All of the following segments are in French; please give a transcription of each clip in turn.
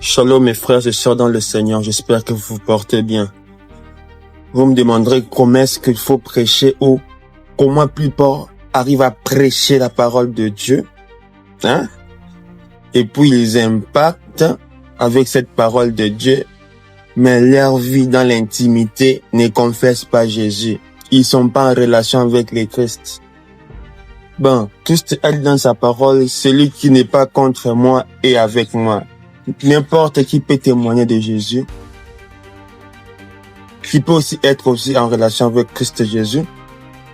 Shalom mes frères et sœurs dans le Seigneur, j'espère que vous vous portez bien. Vous me demanderez comment est-ce qu'il faut prêcher ou comment plupart arrivent à prêcher la parole de Dieu. Et puis ils impactent avec cette parole de Dieu, mais leur vie dans l'intimité ne confesse pas Jésus. Ils sont pas en relation avec le Christ. Bon, Christ a dit dans sa parole, celui qui n'est pas contre moi est avec moi. N'importe qui peut témoigner de Jésus, qui peut aussi être aussi en relation avec Christ Jésus.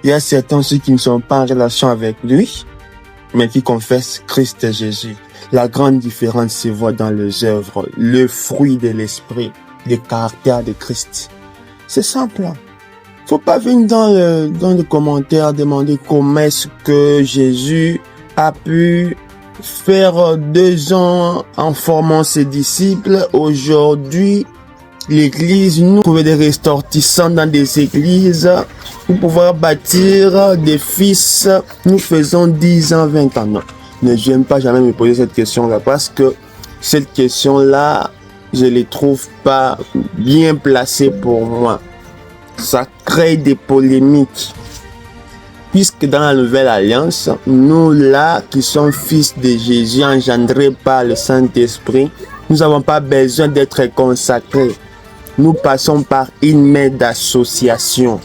Il y a certains aussi qui ne sont pas en relation avec lui, mais qui confessent Christ Jésus. La grande différence se voit dans les œuvres, le fruit de l'esprit, le caractère de Christ. C'est simple. Faut pas venir dans le commentaire demander comment est-ce que Jésus a pu faire 2 ans en formant ses disciples. Aujourd'hui, l'église, nous trouvons des ressortissants dans des églises pour pouvoir bâtir des fils. Nous faisons 10 ans, 20 ans. Non, ne j'aime pas jamais me poser cette question-là parce que cette question-là, je ne les trouve pas bien placée pour moi. Ça crée des polémiques. Puisque dans la nouvelle alliance, nous là qui sommes fils de Jésus, engendrés par le Saint-Esprit, nous n'avons pas besoin d'être consacrés. Nous passons par une main d'association.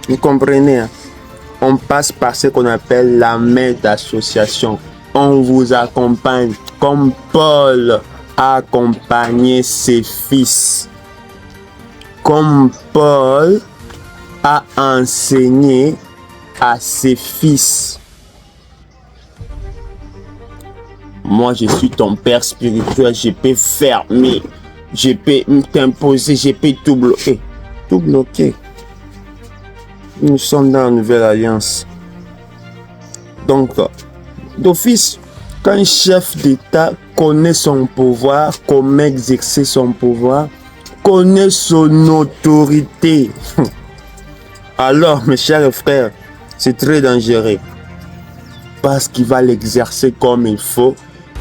Vous comprenez? On passe par ce qu'on appelle la main d'association. On vous accompagne comme Paul a accompagné ses fils. Comme Paul a enseigné à ses fils. Moi, je suis ton père spirituel, je peux fermer, je peux t'imposer, je peux tout bloquer. Tout bloquer. Nous sommes dans la nouvelle alliance. Donc, d'office, quand un chef d'État connaît son pouvoir, comment exercer son pouvoir, connaît son autorité, alors, mes chers frères, c'est très dangereux parce qu'il va l'exercer comme il faut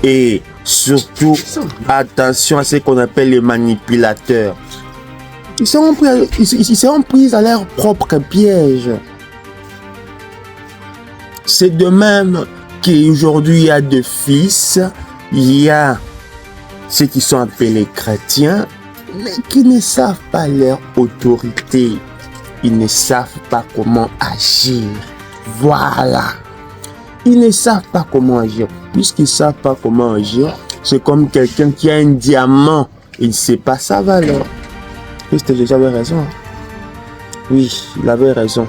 et surtout attention à ce qu'on appelle les manipulateurs. Ils seront pris à leur propre piège. C'est de même qu'aujourd'hui il y a des fils, il y a ceux qui sont appelés chrétiens, mais qui ne savent pas leur autorité. Ils ne savent pas comment agir. Voilà. Ils ne savent pas comment agir. Puisqu'ils ne savent pas comment agir, c'est comme quelqu'un qui a un diamant. Il ne sait pas sa valeur. Christ Jésus avait raison. Oui, il avait raison.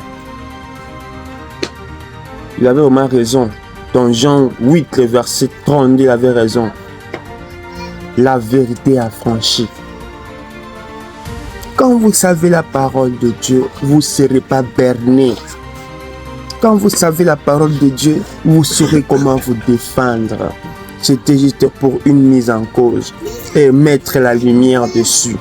Il avait vraiment raison. Dans Jean 8, le verset 32, il avait raison. La vérité affranchie. Quand vous savez la parole de Dieu, vous ne serez pas berné. Quand vous savez la parole de Dieu, vous saurez comment vous défendre. C'était juste pour une mise en cause et mettre la lumière dessus.